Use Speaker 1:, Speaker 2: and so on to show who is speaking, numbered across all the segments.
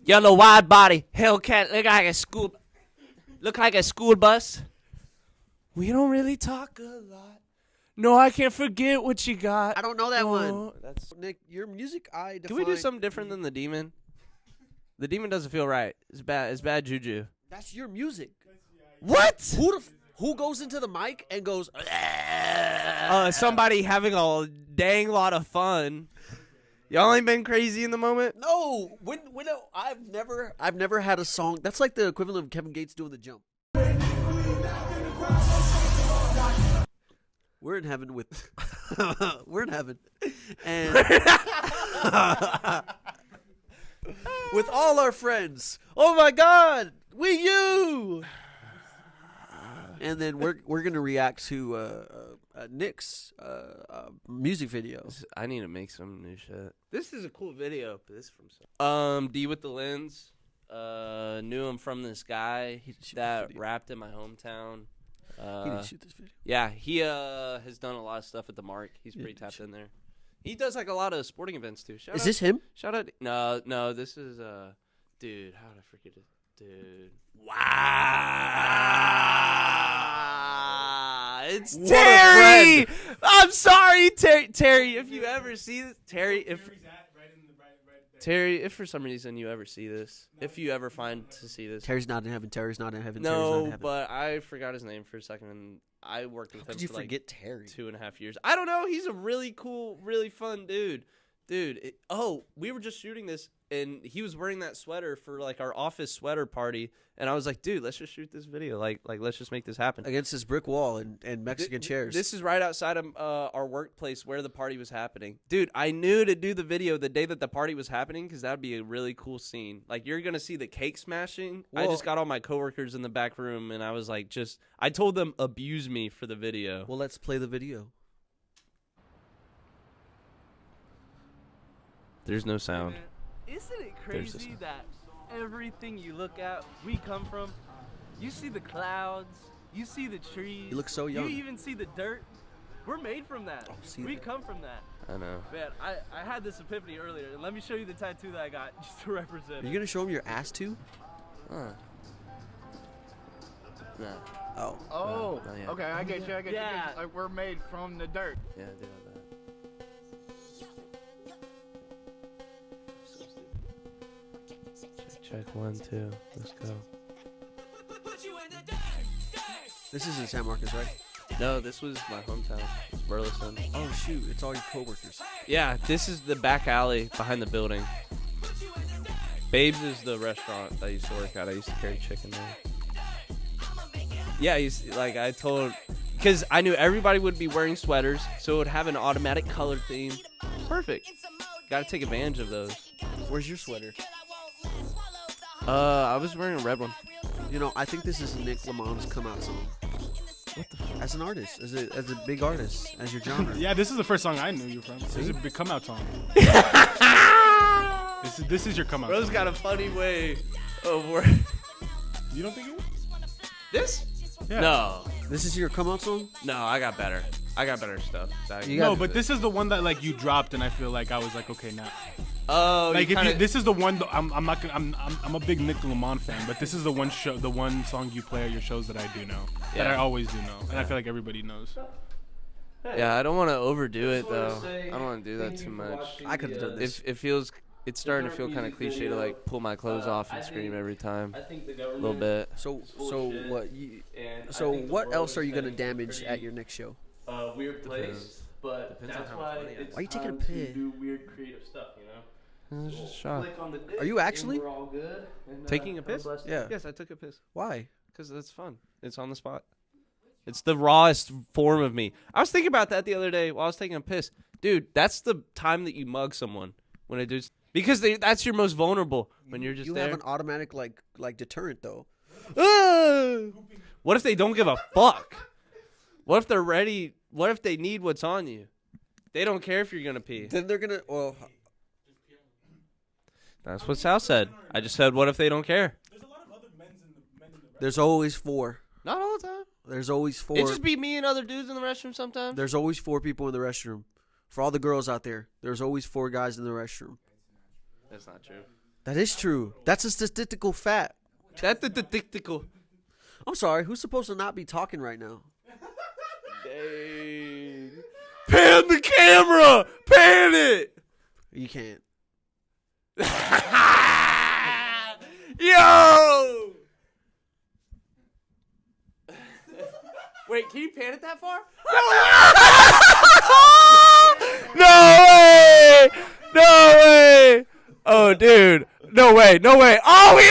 Speaker 1: Yellow wide body, Hellcat, look like a school bus. We don't really talk a lot. No, I can't forget what you got.
Speaker 2: I don't know that one. That's Nick. Your music,
Speaker 1: Can we do something different than the Demon? The Demon doesn't feel right. It's bad. It's bad juju.
Speaker 2: That's your music.
Speaker 1: What?
Speaker 2: Who goes into the mic and goes?
Speaker 1: Somebody having a dang lot of fun. Y'all ain't been crazy in the moment?
Speaker 2: No. I've never had a song. That's like the equivalent of Kevin Gates doing the jump. We're in heaven with. We're in heaven, and with all our friends. Oh my God, you. And then we're gonna react to Nick's music video.
Speaker 1: I need to make some new shit. This is a cool video. This is from D with the Lens. Knew him from this guy that rapped in my hometown.
Speaker 2: He didn't shoot this video.
Speaker 1: Yeah, he has done a lot of stuff at the Mark. He's pretty tapped in there. He does like a lot of sporting events too. Is
Speaker 2: this him?
Speaker 1: Shout out! No, this is dude. How did I forget it, dude? Wow, it's
Speaker 2: What
Speaker 1: Terry. I'm sorry, Terry. If you ever see this, Terry, if for some reason you ever see this, if you ever find to see this.
Speaker 2: Terry's not in heaven. Terry's not in heaven.
Speaker 1: No,
Speaker 2: Terry's not in heaven.
Speaker 1: but I forgot his name for a second, and I worked with him
Speaker 2: Did you
Speaker 1: for
Speaker 2: forget
Speaker 1: like
Speaker 2: Terry?
Speaker 1: 2.5 years. I don't know. He's a really cool, really fun dude. Dude, we were just shooting this, and he was wearing that sweater for like our office sweater party, and I was like, dude, let's just shoot this video. Like let's just make this happen.
Speaker 2: Against this brick wall and Mexican chairs.
Speaker 1: This is right outside of our workplace where the party was happening. Dude, I knew to do the video the day that the party was happening because that would be a really cool scene. Like, you're going to see the cake smashing. Whoa. I just got all my coworkers in the back room, and I was like, I told them, abuse me for the video.
Speaker 2: Well, let's play the video.
Speaker 1: There's no sound.
Speaker 3: Hey man, isn't it crazy that everything you look at, we come from? You see the clouds, you see the trees.
Speaker 2: You look so young.
Speaker 3: You even see the dirt. We're made from that. We come from that.
Speaker 1: I know.
Speaker 3: Man, I had this epiphany earlier. Let me show you the tattoo that I got just to represent.
Speaker 2: Are you going to show him your ass too?
Speaker 1: No.
Speaker 2: Oh.
Speaker 4: Oh,
Speaker 1: No,
Speaker 4: okay, I get you.
Speaker 3: Yeah.
Speaker 4: Like, we're made from the dirt.
Speaker 1: Yeah, I do have that. Check 1, 2. Let's go.
Speaker 2: This is in San Marcos, right?
Speaker 1: No, this was my hometown. It's Burleson.
Speaker 2: Oh, shoot. It's all your coworkers.
Speaker 1: Yeah, this is the back alley behind the building. Babes is the restaurant that I used to work at. I used to carry chicken there. Yeah, I told, because I knew everybody would be wearing sweaters, so it would have an automatic color theme. Perfect. Got to take advantage of those.
Speaker 2: Where's your sweater?
Speaker 1: I was wearing a red one.
Speaker 2: You know, I think this is Nick Lamont's come out song. What the as an artist, as a big artist, as your genre.
Speaker 5: Yeah, this is the first song I knew you from. This is a big come out song. this is your come out.
Speaker 1: Bro's
Speaker 5: song.
Speaker 1: got a funny way of work.
Speaker 5: You don't think it was?
Speaker 1: This?
Speaker 5: Yeah.
Speaker 1: No.
Speaker 2: This is your come out song?
Speaker 1: No, I got better. I got better stuff.
Speaker 5: No, but this is the one that like you dropped, and I feel like I was like, okay, now.
Speaker 1: Oh,
Speaker 5: Like this is the one. I'm not gonna. I'm a big Nick Lamont fan, but this is the one song you play at your shows that I do know.
Speaker 1: Yeah.
Speaker 5: That I always do know, and I feel like everybody knows.
Speaker 1: Yeah, I don't want to overdo it though. I don't want to do that too much.
Speaker 2: I could have done this.
Speaker 1: It's starting to feel kind of cliche to like pull my clothes off and scream every time. A little bit.
Speaker 2: So what else are you gonna damage at your next show?
Speaker 3: Weird place, but that's why it's
Speaker 2: Why are you taking a
Speaker 3: time to
Speaker 2: piss?
Speaker 3: do weird creative stuff, you know?
Speaker 1: It's just a shot.
Speaker 3: Click on the dick
Speaker 2: Are you
Speaker 3: and
Speaker 2: actually?
Speaker 3: we're all good, and,
Speaker 1: Taking a piss?
Speaker 3: blessed.
Speaker 2: Yeah.
Speaker 1: Yes, I took a piss
Speaker 2: Why?
Speaker 1: because that's fun. It's on the spot. It's the rawest form of me. I was thinking about that the other day while I was taking a piss. Dude, that's the time that you mug someone when it does, because that's your most vulnerable when you're just
Speaker 2: You
Speaker 1: there.
Speaker 2: have an automatic like deterrent though.
Speaker 1: What if they don't give a fuck? What if they're ready? What if they need what's on you? They don't care if you're gonna pee.
Speaker 2: Then they're gonna. Well,
Speaker 1: That's what Sal said. I just said, what if they don't care?
Speaker 5: There's a lot of other men in the
Speaker 2: there's always four.
Speaker 1: Not all the time.
Speaker 2: There's always four.
Speaker 1: It just be me and other dudes in the restroom sometimes.
Speaker 2: There's always four people in the restroom. For all the girls out there, there's always four guys in the restroom.
Speaker 1: That's not true.
Speaker 2: That is true. That's a statistical fact.
Speaker 1: That's the statistical.
Speaker 2: I'm sorry. Who's supposed to not be talking right now?
Speaker 1: Dang. Pan the camera. Pan it.
Speaker 2: You can't.
Speaker 1: Yo. Wait, can you pan it that far? No way! No way! Oh, dude. No way. No way. Oh, hey,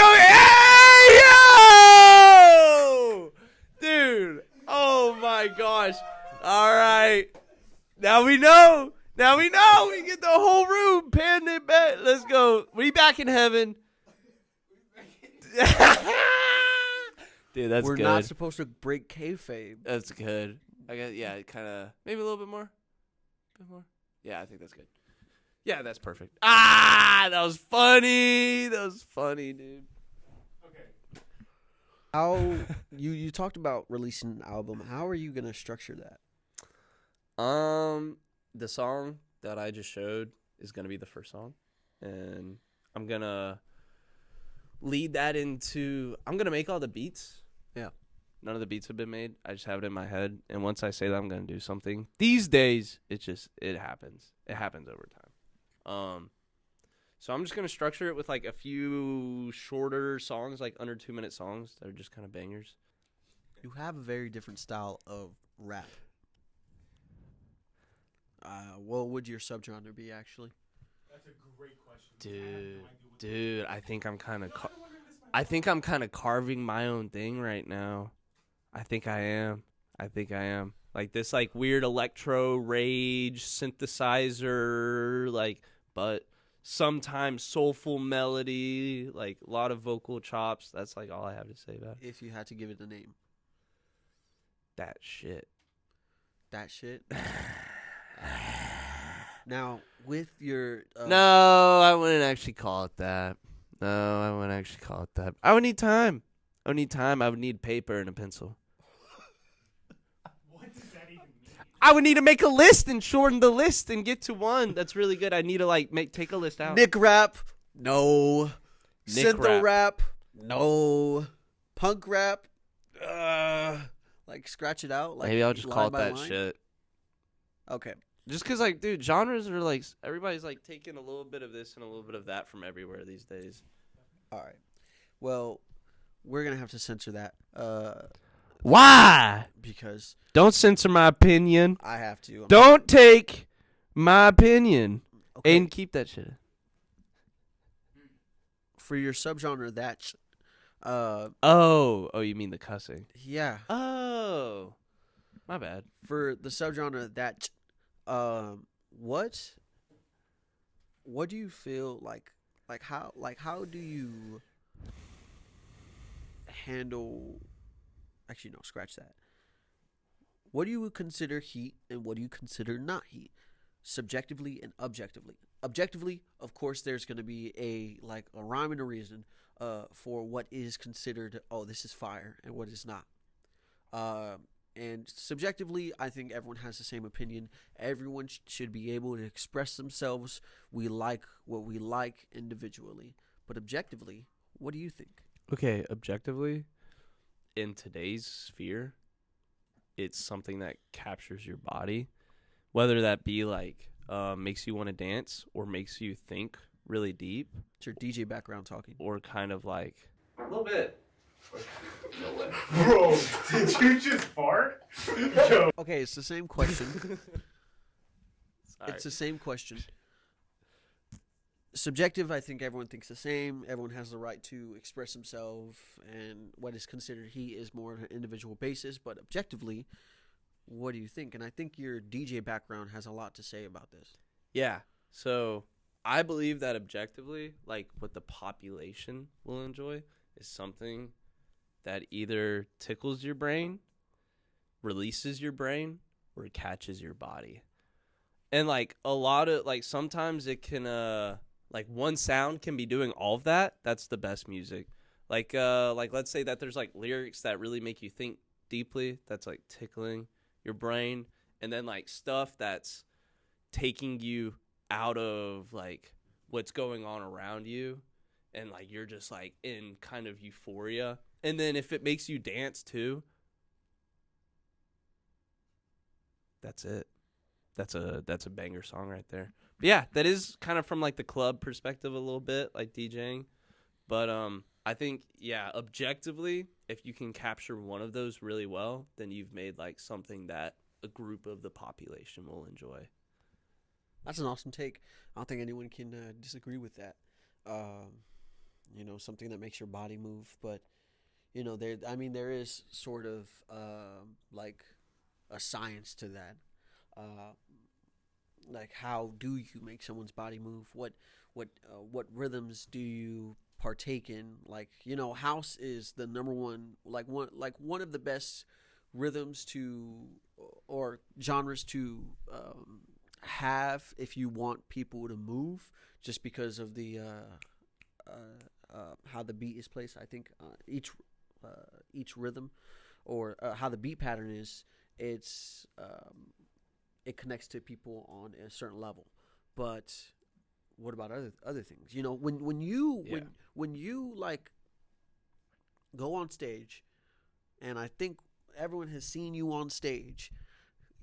Speaker 1: yo! Dude. Oh, my gosh. All right. Now we know. Now we know. We get the whole room panned it back. Let's go. We back in heaven. Dude, that's
Speaker 2: We're
Speaker 1: good.
Speaker 2: not supposed to break kayfabe.
Speaker 1: That's good. I guess, yeah, kind of, maybe a little bit more. A bit more. Yeah, I think that's good. Yeah, that's perfect. Ah, that was funny. That was funny, dude.
Speaker 5: Okay.
Speaker 2: How you talked about releasing an album. How are you gonna structure that?
Speaker 1: The song that I just showed is gonna be the first song, and I'm gonna lead that into. I'm gonna make all the beats.
Speaker 2: Yeah.
Speaker 1: None of the beats have been made. I just have it in my head, and once I say that I'm gonna do something, these days it happens. It happens over time. So I'm just gonna structure it with like a few shorter songs, like under 2-minute songs that are just kind of bangers.
Speaker 2: You have a very different style of rap. What would your subgenre be, actually?
Speaker 5: That's a great question.
Speaker 1: Dude, I think I'm kind of carving my own thing right now. I think I am. Like this like weird electro rage synthesizer, like, but sometimes soulful melody, like a lot of vocal chops. That's like all I have to say about it.
Speaker 2: If you had to give it a name.
Speaker 1: That shit.
Speaker 2: That shit? Now, with your...
Speaker 1: No, I wouldn't actually call it that. I would need time. I would need paper and a pencil.
Speaker 5: What does that even mean?
Speaker 1: I would need to make a list and shorten the list and get to one. That's really good. I need to like take a list out.
Speaker 2: Nick rap? No.
Speaker 1: Nick
Speaker 2: Syntho
Speaker 1: rap.
Speaker 2: rap? No. Punk rap? Like, scratch it out? Like,
Speaker 1: Maybe I'll just
Speaker 2: line
Speaker 1: call it
Speaker 2: by
Speaker 1: that
Speaker 2: line?
Speaker 1: shit.
Speaker 2: Okay.
Speaker 1: Just because, like, dude, genres are like, everybody's like taking a little bit of this and a little bit of that from everywhere these days.
Speaker 2: All right. Well, we're going to have to censor that.
Speaker 1: Why?
Speaker 2: Because
Speaker 1: Don't censor my opinion.
Speaker 2: I have to.
Speaker 1: Don't take my opinion.
Speaker 2: Okay.
Speaker 1: And keep that shit.
Speaker 2: For your subgenre, that's...
Speaker 1: Oh, you mean the cussing?
Speaker 2: yeah.
Speaker 1: Oh. My bad.
Speaker 2: For the subgenre, that... what do you feel like how do you handle, actually no, scratch that. What do you consider heat and what do you consider not heat? Subjectively and objectively. Objectively, of course, there's going to be a rhyme and a reason for what is considered, oh, this is fire, and what is not. And subjectively, I think everyone has the same opinion. Everyone should be able to express themselves. We like what we like individually. But objectively, what do you think?
Speaker 1: Okay, objectively, in today's sphere, it's something that captures your body. Whether that be like makes you want to dance or makes you think really deep.
Speaker 2: It's your DJ background talking.
Speaker 1: Or kind of like... A little bit. No way.
Speaker 5: Bro, did you just fart? Yo.
Speaker 2: Okay, it's the same question.
Speaker 1: Sorry.
Speaker 2: It's the same question. Subjective, I think everyone thinks the same. Everyone has the right to express himself, and what is considered heat is more on an individual basis. But objectively, what do you think? And I think your DJ background has a lot to say about this.
Speaker 1: Yeah. So I believe that objectively, like what the population will enjoy is something that either tickles your brain, releases your brain, or catches your body. And like a lot of, like, sometimes it can like one sound can be doing all of that. That's the best music. Like let's say that there's like lyrics that really make you think deeply. That's like tickling your brain. And then like stuff that's taking you out of like what's going on around you and like you're just like in kind of euphoria. And then if it makes you dance too, that's it. That's a banger song right there. But yeah, that is kind of from like the club perspective a little bit, like DJing. But I think, yeah, objectively, if you can capture one of those really well, then you've made like something that a group of the population will enjoy.
Speaker 2: That's an awesome take. I don't think anyone can disagree with that. Something that makes your body move. But, there is sort of like a science to that. Like, how do you make someone's body move? What rhythms do you partake in? Like, house is the number one, one of the best rhythms or genres to have if you want people to move, just because of the how the beat is placed. I think each rhythm or how the beat pattern is, it connects to people on a certain level. But what about other things? When you like go on stage, and I think everyone has seen you on stage,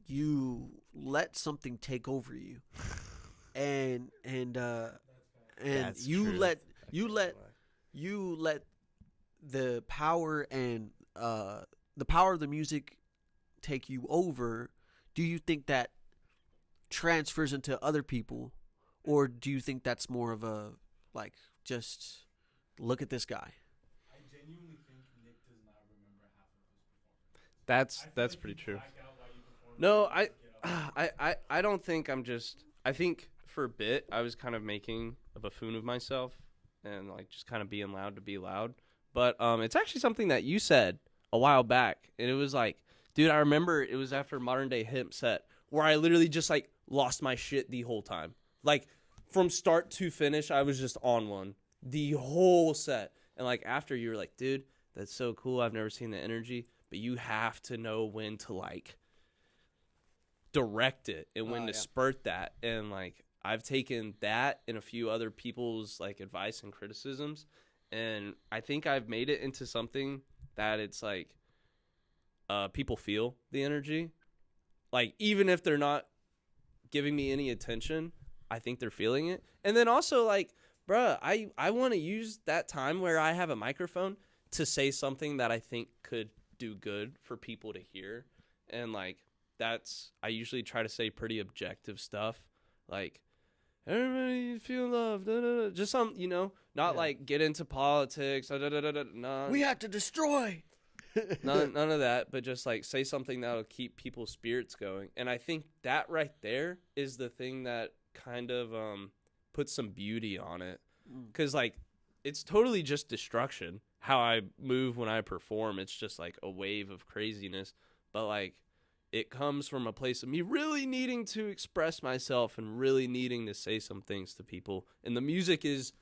Speaker 2: you let something take over you, and
Speaker 1: That's
Speaker 2: you
Speaker 1: true.
Speaker 2: you let the power and the power of the music take you over. Do you think that transfers into other people, or do you think that's more of a like just look at this guy?
Speaker 5: I genuinely think Nick does not remember half of his performance.
Speaker 1: That's pretty true. No, I don't think I'm just. I think for a bit I was kind of making a buffoon of myself and like just kind of being loud to be loud. But it's actually something that you said a while back, and it was like, dude, I remember it was after Modern Day Hemp set where I literally just like lost my shit the whole time. Like from start to finish, I was just on one the whole set. And like after, you were like, dude, that's so cool. I've never seen the energy, but you have to know when to like direct it and when to spurt that. And like I've taken that and a few other people's like advice and criticisms, and I think I've made it into something that it's like people feel the energy. Like even if they're not giving me any attention, I think they're feeling it. And then also like, bruh, I want to use that time where I have a microphone to say something that I think could do good for people to hear. And like I usually try to say pretty objective stuff, like everybody feel love, da, da, da. Just some, not like get into politics, da, da, da, da, da. Nah.
Speaker 2: We have to destroy.
Speaker 1: None of that, but just like say something that'll keep people's spirits going. And I think that right there is the thing that kind of puts some beauty on it, because like it's totally just destruction how I move when I perform. It's just like a wave of craziness, but like it comes from a place of me really needing to express myself and really needing to say some things to people, and the music is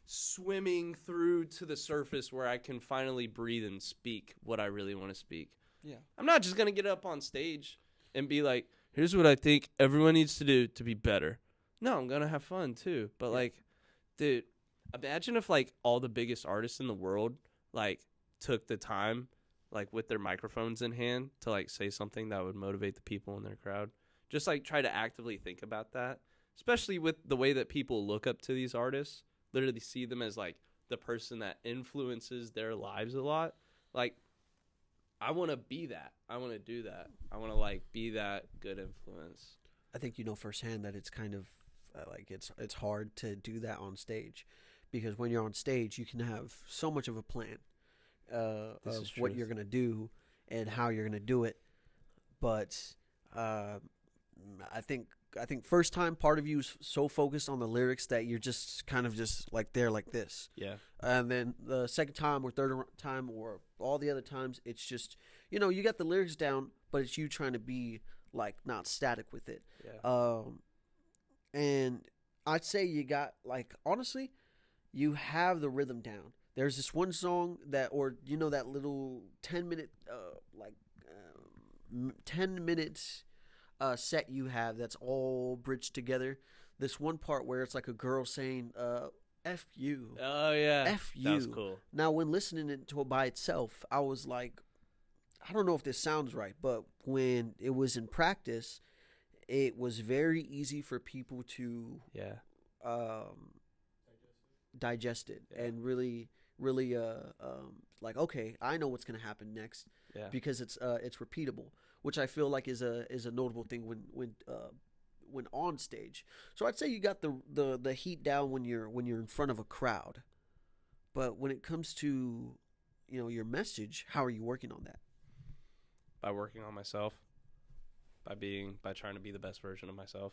Speaker 1: swimming through to the surface where I can finally breathe and speak what I really want to speak.
Speaker 2: Yeah.
Speaker 1: I'm not just going to get up on stage and be like, here's what I think everyone needs to do to be better. No, I'm going to have fun too. But like, dude, imagine if like all the biggest artists in the world like took the time like with their microphones in hand to like say something that would motivate the people in their crowd. Just like try to actively think about that, especially with the way that people look up to these artists. Literally see them as like the person that influences their lives a lot. Like I want to be that. I want to do that. I want to like be that good influence.
Speaker 2: I think firsthand that it's kind of like it's hard to do that on stage, because when you're on stage you can have so much of a plan of what you're gonna do and how you're gonna do it, but I think first time part of you is so focused on the lyrics that you're just kind of just like there like this.
Speaker 1: Yeah.
Speaker 2: And then the second time or third time or all the other times, it's just, you got the lyrics down, but it's you trying to be like not static with it.
Speaker 1: Yeah.
Speaker 2: And I'd say you got like, honestly, you have the rhythm down. There's this one song that little 10-minute, 10 minutes set you have that's all bridged together. This one part where it's like a girl saying, F you.
Speaker 1: Oh yeah,
Speaker 2: F
Speaker 1: that was
Speaker 2: you.
Speaker 1: cool.
Speaker 2: Now, when listening to it by itself, I was like, I don't know if this sounds right, but when it was in practice, it was very easy for people to
Speaker 1: Yeah,
Speaker 2: digest it
Speaker 1: Yeah.
Speaker 2: and really, really, like, okay, I know what's gonna happen next
Speaker 1: yeah.
Speaker 2: because it's repeatable, which I feel like is a notable thing when on stage. So I'd say you got the heat down when you're in front of a crowd, but when it comes to your message, how are you working on that?
Speaker 1: By working on myself, by trying to be the best version of myself.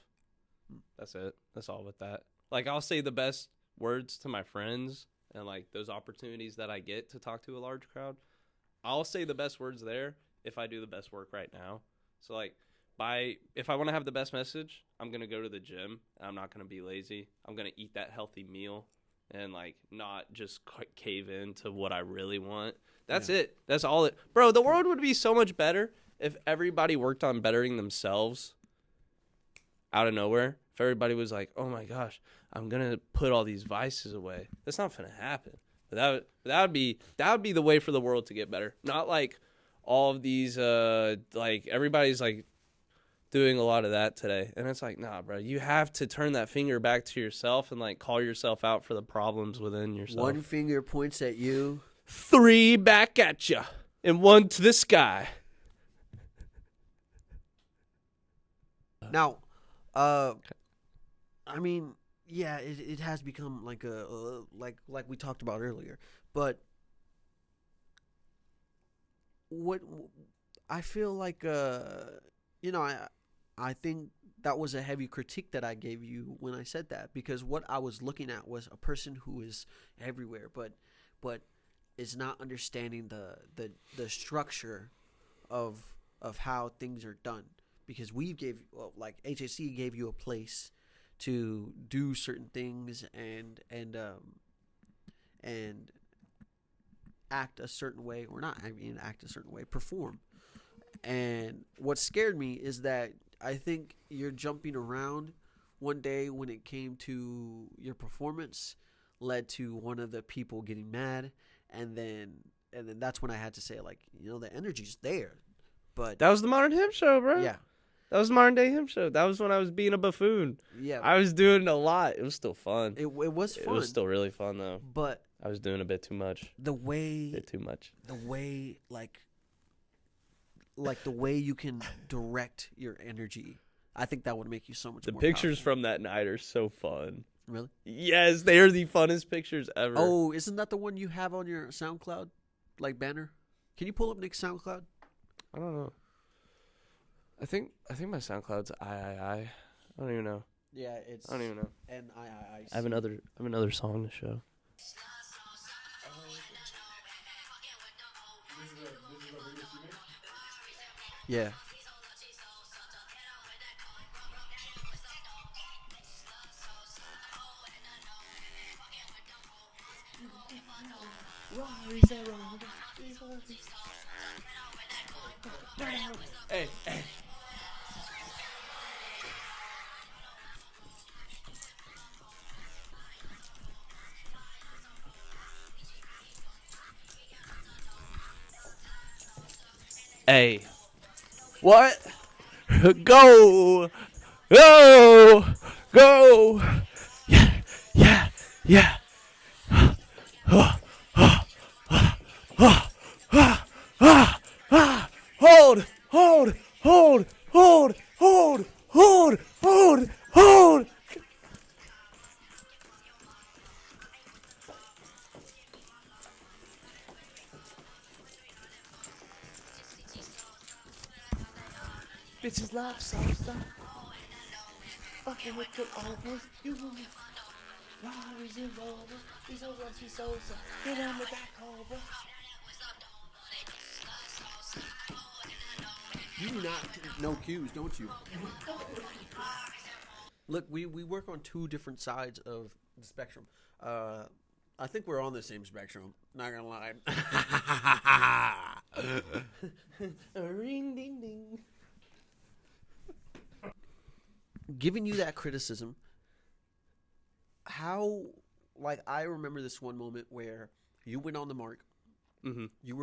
Speaker 1: That's it. That's all with that. Like, I'll say the best words to my friends, and like those opportunities that I get to talk to a large crowd, I'll say the best words there if I do the best work right now. So like, if I want to have the best message, I'm going to go to the gym, and I'm not going to be lazy. I'm going to eat that healthy meal and like not just cave in to what I really want. That's it. That's all it. Bro, the world would be so much better if everybody worked on bettering themselves out of nowhere. If everybody was like, "Oh my gosh, I'm going to put all these vices away." That's not going to happen. But that would be the way for the world to get better. Not like all of these like everybody's like doing a lot of that today. And it's like, nah, bro, you have to turn that finger back to yourself and like call yourself out for the problems within yourself.
Speaker 2: One finger points at you,
Speaker 1: 3 back at you, and 1 to the sky.
Speaker 2: Now, I mean, yeah, it has become like like we talked about earlier, but what I feel like, I think that was a heavy critique that I gave you when I said that, because what I was looking at was a person who is everywhere, but is not understanding the structure of how things are done. Because like HHC gave you a place to do certain things and act a certain way, or not, I mean, act a certain way, perform. And what scared me is that I think you're jumping around. One day when it came to your performance, led to one of the people getting mad, and then that's when I had to say, like, the energy's there, but
Speaker 1: That was the Modern Hymn Show, bro.
Speaker 2: yeah.
Speaker 1: That was Modern Day Hymn Show. That was when I was being a buffoon.
Speaker 2: Yeah,
Speaker 1: I was doing a lot. It was still fun.
Speaker 2: it was fun.
Speaker 1: It was still really fun, though.
Speaker 2: But
Speaker 1: I was doing a bit too much.
Speaker 2: the way, like the way you can direct your energy, I think that would make you so much
Speaker 1: The
Speaker 2: more
Speaker 1: pictures
Speaker 2: powerful.
Speaker 1: from that night are so fun.
Speaker 2: Really?
Speaker 1: Yes, they are the funnest pictures ever.
Speaker 2: Oh, isn't that the one you have on your SoundCloud, like, banner? Can you pull up Nick's SoundCloud?
Speaker 1: I don't know. I think my SoundCloud's I. I don't even know.
Speaker 2: Yeah, it's.
Speaker 1: I don't even know.
Speaker 2: NIII.
Speaker 1: I have another song to show.
Speaker 2: Yeah.
Speaker 1: Hey, hey. Hey. What? Go! Go! Go! Yeah! Yeah! Yeah! Hold! Hold! Hold! Hold! Hold! Hold! Hold! Hold! Bitches love salsa. Fucking with the overs. You Rise and roll. These are what she's salsa. Get on the back over.
Speaker 2: You do not know cues, don't you? Look, we work on two different sides of the spectrum. I think we're on the same spectrum. Not gonna lie.
Speaker 1: Ring ding ding.
Speaker 2: Giving you that criticism, how like I remember this one moment where you went on the mark.
Speaker 1: Mm-hmm.
Speaker 2: You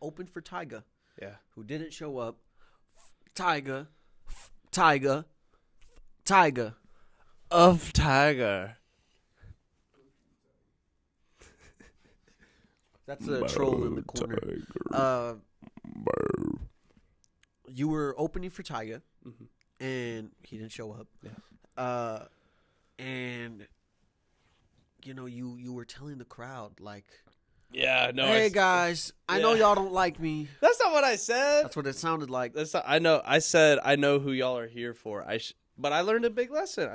Speaker 2: opened for Tyga,
Speaker 1: Yeah.
Speaker 2: who didn't show up. Tyga.
Speaker 1: Of Tiger.
Speaker 2: That's the troll in the corner. You were opening for Tyga, and he didn't show up.
Speaker 1: Yeah.
Speaker 2: And you were telling the crowd like,
Speaker 1: Yeah, no.
Speaker 2: "Hey guys, I know y'all don't like me."
Speaker 1: That's not what I said.
Speaker 2: That's what it sounded like.
Speaker 1: That's not, I know. I said I know who y'all are here for. But I learned a big lesson.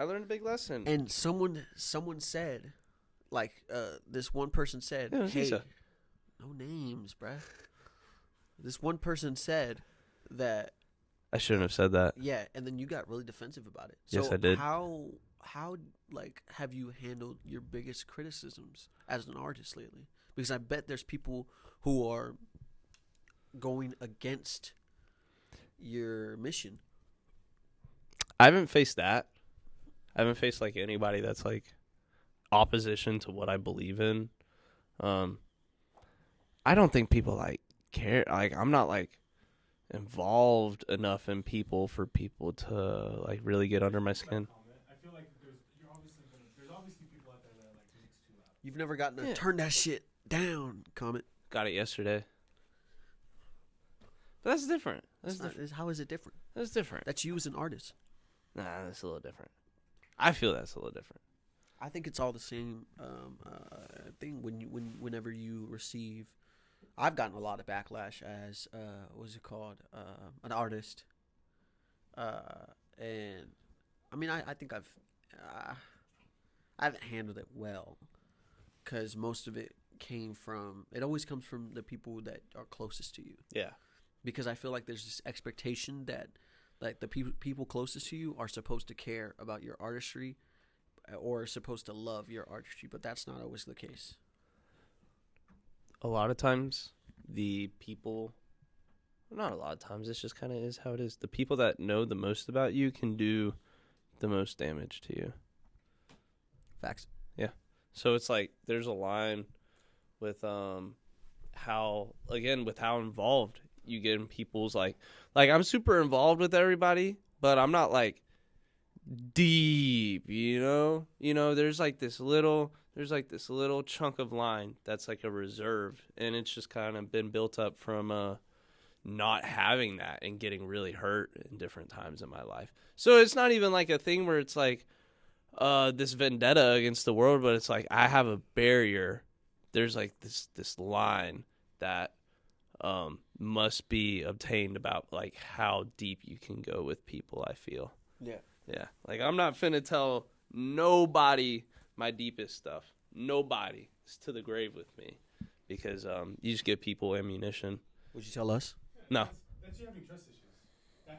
Speaker 2: And someone said, like, this one person said,
Speaker 1: Yeah,
Speaker 2: "Hey,
Speaker 1: Lisa.
Speaker 2: no names, bruh." This one person said that.
Speaker 1: I shouldn't have said that.
Speaker 2: Yeah, and then you got really defensive about it.
Speaker 1: Yes,
Speaker 2: So
Speaker 1: I did.
Speaker 2: How like have you handled your biggest criticisms as an artist lately? Because I bet there's people who are going against your mission.
Speaker 1: I haven't faced that. I haven't faced like anybody that's like opposition to what I believe in. I don't think people like care. Like I'm not like involved enough in people for people to like really get under my skin.
Speaker 5: I feel like there's obviously people out there that are like music's too loud.
Speaker 2: You've never gotten a turn that shit down comment.
Speaker 1: Got it yesterday. But that's different.
Speaker 2: How is it different?
Speaker 1: That's different.
Speaker 2: That's you as an artist.
Speaker 1: Nah, that's a little different. I feel that's a little different.
Speaker 2: I think it's all the same thing whenever you receive. I've gotten a lot of backlash as what's it called, an artist, and I mean I think I haven't handled it well, because most of it always comes from the people that are closest to you.
Speaker 1: Yeah.
Speaker 2: Because I feel like there's this expectation that like the people closest to you are supposed to care about your artistry, or supposed to love your artistry, but that's not always the case.
Speaker 1: A lot of times, the people, not a lot of times, it's just kind of is how it is. The people that know the most about you can do the most damage to you.
Speaker 2: Facts.
Speaker 1: Yeah. So it's like there's a line with how involved you get in people's like I'm super involved with everybody, but I'm not like deep, there's like this little chunk of line that's like a reserve, and it's just kind of been built up from not having that and getting really hurt in different times in my life. So it's not even like a thing where it's like this vendetta against the world, but it's like I have a barrier. There's like this line that must be obtained about like how deep you can go with people, I feel. Yeah, like I'm not finna tell nobody my deepest stuff. Nobody. It's to the grave with me, because you just give people ammunition.
Speaker 2: Would you tell us?
Speaker 1: No.
Speaker 5: That's you having trust issues. I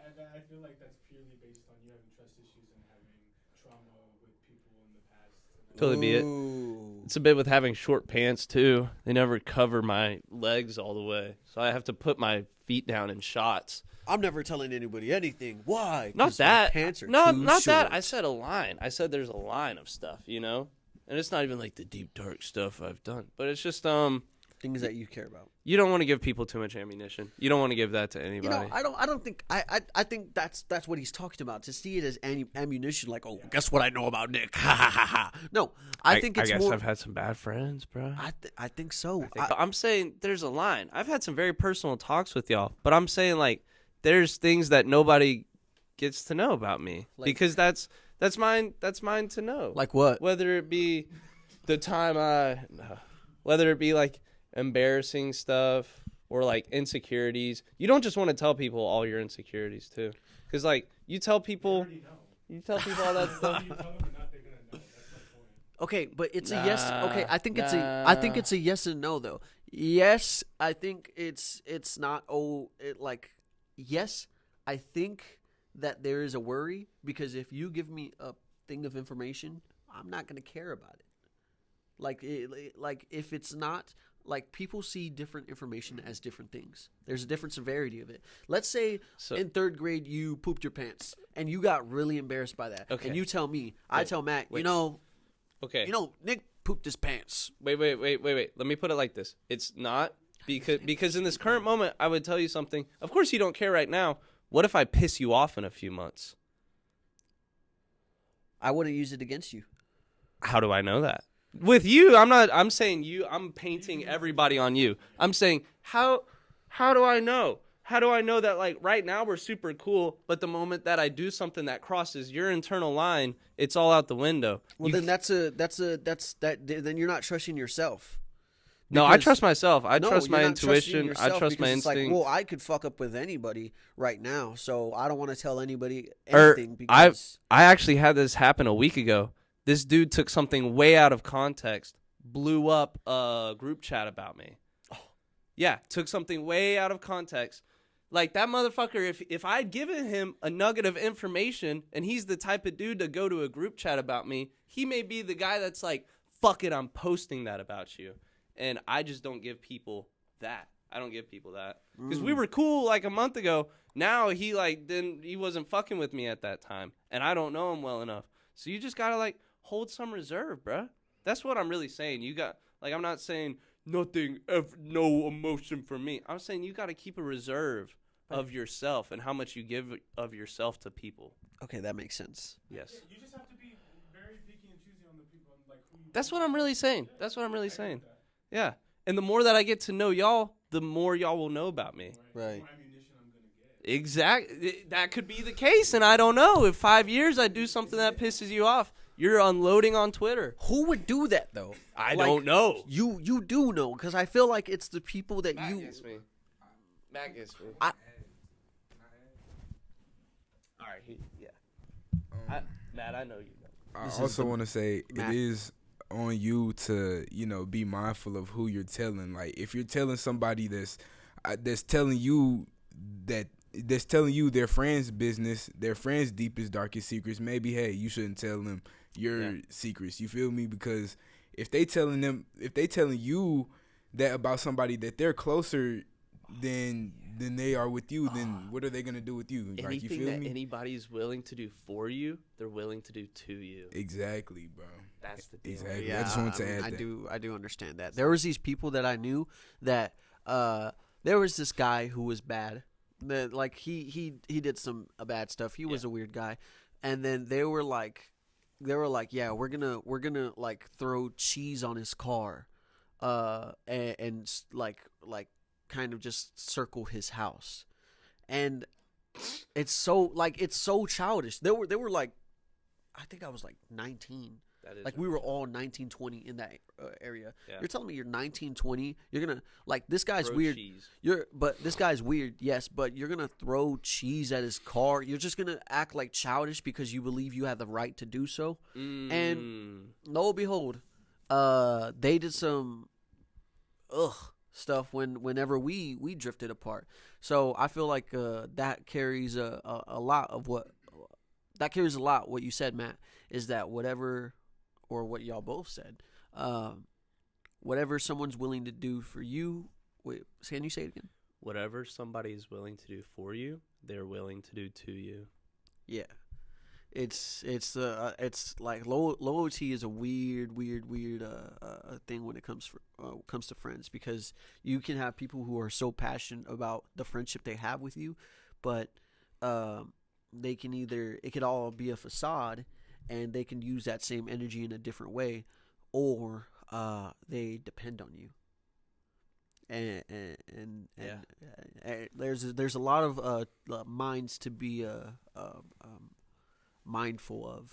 Speaker 5: feel like that's purely based on you having trust issues and having trauma with people in the past.
Speaker 1: Totally be it. It's a bit with having short pants too. They never cover my legs all the way, so I have to put my feet down in shots.
Speaker 2: I'm never telling anybody anything. Why?
Speaker 1: Not that.
Speaker 2: Pants are
Speaker 1: No,
Speaker 2: too
Speaker 1: not
Speaker 2: short.
Speaker 1: that. I said a line. I said there's a line of stuff, and it's not even like the deep dark stuff I've done, but it's just
Speaker 2: things that you care about.
Speaker 1: You don't want to give people too much ammunition. You don't want to give that to anybody.
Speaker 2: I don't think I think that's what he's talking about. To see it as ammunition, like, oh, guess what I know about Nick? Ha ha ha ha. No, I think it's
Speaker 1: I guess
Speaker 2: more.
Speaker 1: I've had some bad friends, bro.
Speaker 2: I think so.
Speaker 1: I'm saying there's a line. I've had some very personal talks with y'all, but I'm saying like there's things that nobody gets to know about me, because that's mine. That's mine to know.
Speaker 2: Like what?
Speaker 1: Whether it be the time whether it be like embarrassing stuff or like insecurities. You don't just want to tell people all your insecurities too, because like you tell people all that stuff.
Speaker 2: Okay, but it's a yes. Okay, I think it's a yes and no though. Yes, I think it's not. Yes, I think that there is a worry, because if you give me a thing of information, I'm not going to care about it. Like if it's not like people see different information as different things. There's a different severity of it. Let's say in 3rd grade you pooped your pants and you got really embarrassed by that.
Speaker 1: Okay.
Speaker 2: And you tell me, I tell Matt,
Speaker 1: Okay.
Speaker 2: Nick pooped his pants.
Speaker 1: Wait. Let me put it like this. It's not because in this current moment, I would tell you something. Of course, you don't care right now. What if I piss you off in a few months?
Speaker 2: I wouldn't use it against you.
Speaker 1: How do I know that? With you, I'm saying you. I'm painting everybody on you. I'm saying how do I know? How do I know that like right now we're super cool, but the moment that I do something that crosses your internal line, it's all out the window.
Speaker 2: Well, then then you're not trusting yourself.
Speaker 1: No, I trust myself. I
Speaker 2: No,
Speaker 1: trust my
Speaker 2: you're not trusting
Speaker 1: intuition. I
Speaker 2: yourself
Speaker 1: trust my
Speaker 2: because it's
Speaker 1: instinct.
Speaker 2: like, well, I could fuck up with anybody right now, so I don't want to tell anybody anything
Speaker 1: I
Speaker 2: because
Speaker 1: actually had this happen a week ago. This dude took something way out of context, blew up a group chat about me. Yeah, took something way out of context. Like that motherfucker, if I'd given him a nugget of information and he's the type of dude to go to a group chat about me, he may be the guy that's like, fuck it, I'm posting that about you. And I just don't give people that. I don't give people that. Because we were cool like a month ago. Now he wasn't fucking with me at that time. And I don't know him well enough. So you just got to like hold some reserve, bruh. That's what I'm really saying. You got, like, I'm not saying nothing, no emotion from me. I'm saying you got to keep a reserve of yourself and how much you give of yourself to people.
Speaker 2: okay, that makes sense.
Speaker 1: Yes.
Speaker 5: You just have to be very picky and choosy on the people, like who you.
Speaker 1: That's what I'm really saying. That's what I'm really saying. Yeah. And the more that I get to know y'all, the more y'all will know about me.
Speaker 2: Right.
Speaker 5: The more ammunition I'm gonna get.
Speaker 1: Exactly. That could be the case, and I don't know. If 5 years I do something that pisses you off, you're unloading on Twitter.
Speaker 2: Who would do that though?
Speaker 1: I
Speaker 2: Like,
Speaker 1: don't know.
Speaker 2: You do know because I feel like it's the people that
Speaker 1: Matt
Speaker 2: you.
Speaker 1: gets me. Matt gets me.
Speaker 2: I-
Speaker 1: All right. Yeah. Matt, I know you know.
Speaker 6: I
Speaker 2: This is
Speaker 6: also
Speaker 2: the-
Speaker 6: want to say
Speaker 2: Matt.
Speaker 6: it is on you to be mindful of who you're telling. Like if you're telling somebody that's telling you their friend's business, their friend's deepest darkest secrets, maybe hey, you shouldn't tell them your secrets. You feel me? Because if they telling you that about somebody that they're closer than they are with you, then what are they gonna do with you? Like, you
Speaker 1: Anything
Speaker 6: feel
Speaker 1: that
Speaker 6: me?
Speaker 1: anybody's willing to do for you, they're willing to do to you.
Speaker 6: Exactly, bro.
Speaker 1: That's the deal.
Speaker 6: Exactly. I just wanted to add
Speaker 2: I
Speaker 6: that.
Speaker 2: I do understand that. There was these people that I knew that there was this guy who was bad. That like he did some bad stuff. He was a weird guy, and then they were like, yeah, we're gonna like throw cheese on his car, and like kind of just circle his house, and it's so childish. They were like, I think I was like 19.
Speaker 1: That is
Speaker 2: Like we were all 19, 20 in that area.
Speaker 1: Yeah.
Speaker 2: You're telling me you're 19, 20. You're gonna like this guy's
Speaker 1: Throw
Speaker 2: weird.
Speaker 1: cheese.
Speaker 2: But this guy's weird. Yes, but you're gonna throw cheese at his car. You're just gonna act like childish because you believe you have the right to do so. And lo and behold, they did some stuff whenever we drifted apart. So I feel like that carries a lot of what you said, Matt, is that whatever, or what y'all both said, whatever someone's willing to do for you. Wait, can you say it again?
Speaker 1: Whatever somebody is willing to do for you, they're willing to do to you.
Speaker 2: Yeah, it's like loyalty is a weird thing when it comes to friends, because you can have people who are so passionate about the friendship they have with you, but they can it could all be a facade, and they can use that same energy in a different way, or they depend on you. And there's a lot of minds to be mindful of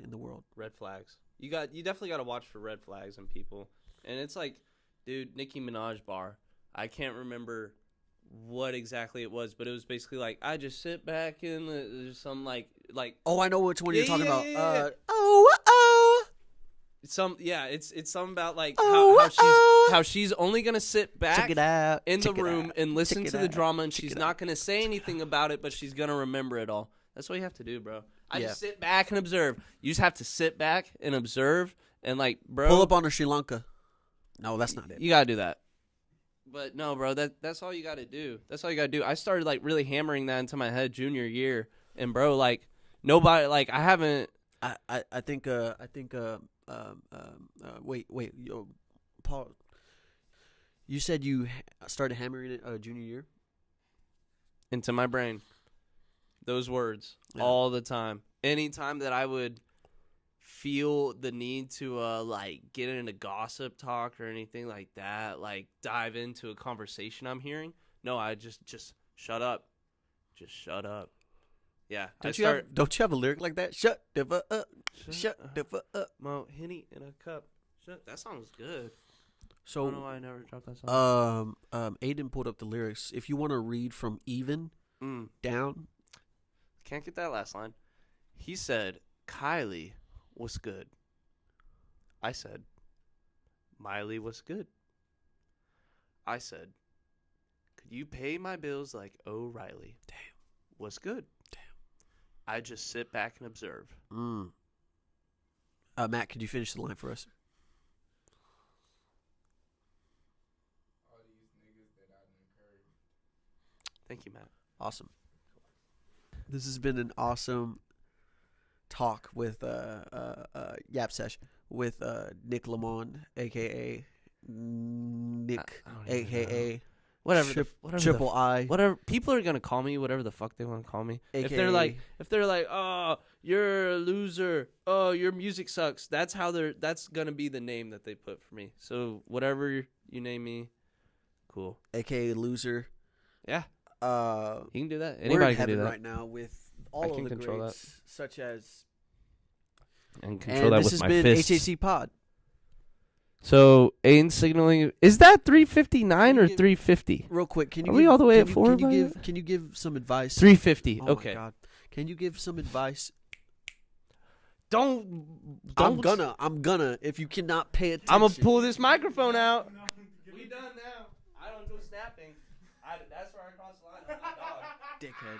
Speaker 2: in the world.
Speaker 1: Red flags. You definitely got to watch for red flags in people. And it's like, dude, Nicki Minaj bar. I can't remember what exactly it was, but it was basically like, I just sit back and there's some like
Speaker 2: Oh, I know which one you're talking about.
Speaker 1: yeah.
Speaker 2: Oh.
Speaker 1: it's something about like
Speaker 2: Oh,
Speaker 1: how she's only gonna sit back
Speaker 2: Check it out.
Speaker 1: in the
Speaker 2: Check it
Speaker 1: room
Speaker 2: out.
Speaker 1: and listen
Speaker 2: Check it
Speaker 1: to the
Speaker 2: out.
Speaker 1: drama, and
Speaker 2: Check
Speaker 1: she's
Speaker 2: it
Speaker 1: not
Speaker 2: out.
Speaker 1: gonna say anything about it, but she's gonna remember it all. That's what you have to do, bro. I
Speaker 2: Yeah.
Speaker 1: just sit back and observe. You just have to sit back and observe, and like, bro,
Speaker 2: Pull up on her Sri Lanka. No, that's not it.
Speaker 1: You gotta do that. But no, bro, that's all you gotta do. That's all you gotta do. I started like really hammering that into my head junior year, and bro, like nobody, like I haven't.
Speaker 2: I think wait, yo, Paul. You said you started hammering it junior year.
Speaker 1: Into my brain, those words all the time. Anytime that I would feel the need to like get into gossip talk or anything like that, like dive into a conversation I'm hearing, no, I just shut up. Just shut up. Yeah.
Speaker 2: Don't you have a lyric like that? Shut the fuck up. Shut the fuck up.
Speaker 1: Mo Henny in a cup. Shut. That song's good.
Speaker 2: So
Speaker 1: I don't know why I never dropped that song.
Speaker 2: Aiden pulled up the lyrics. If you want to read from even down.
Speaker 1: Can't get that last line. He said, Kylie was good. I said, Miley was good. I said, could you pay my bills like O'Reilly? Damn. Was good. Damn. I just sit back and observe.
Speaker 2: Matt, could you finish the line for us?
Speaker 1: Thank you, Matt.
Speaker 2: Awesome. This has been an awesome talk with Yap Sesh with Nick Lamond, aka Nick, aka
Speaker 1: whatever
Speaker 2: Triple I.
Speaker 1: Whatever people are gonna call me, whatever the fuck they want to call me.
Speaker 2: AKA,
Speaker 1: If they're like, oh, you're a loser, oh, your music sucks. That's gonna be the name that they put for me. So whatever you name me, cool.
Speaker 2: AKA loser.
Speaker 1: Yeah. You can do that.
Speaker 2: We're
Speaker 1: Anybody
Speaker 2: in
Speaker 1: can do
Speaker 2: heaven
Speaker 1: that.
Speaker 2: right now with all of the
Speaker 1: control
Speaker 2: greats, such as.
Speaker 1: And control that
Speaker 2: this
Speaker 1: with
Speaker 2: has
Speaker 1: my
Speaker 2: been
Speaker 1: fists.
Speaker 2: HHC Pod.
Speaker 1: So Aiden signaling. Is that 359 or 350?
Speaker 2: Real quick, can you?
Speaker 1: Are we all the way
Speaker 2: can
Speaker 1: at
Speaker 2: you-
Speaker 1: 4?
Speaker 2: Can you give some advice?
Speaker 1: 350.
Speaker 2: Oh
Speaker 1: Okay.
Speaker 2: My God. Can you give some advice?
Speaker 1: Don't.
Speaker 2: I'm gonna. If you cannot pay attention,
Speaker 1: I'm gonna pull this microphone out. We done now. I don't do snapping. That's where I cross the line. I'm not dog.
Speaker 2: Dickhead.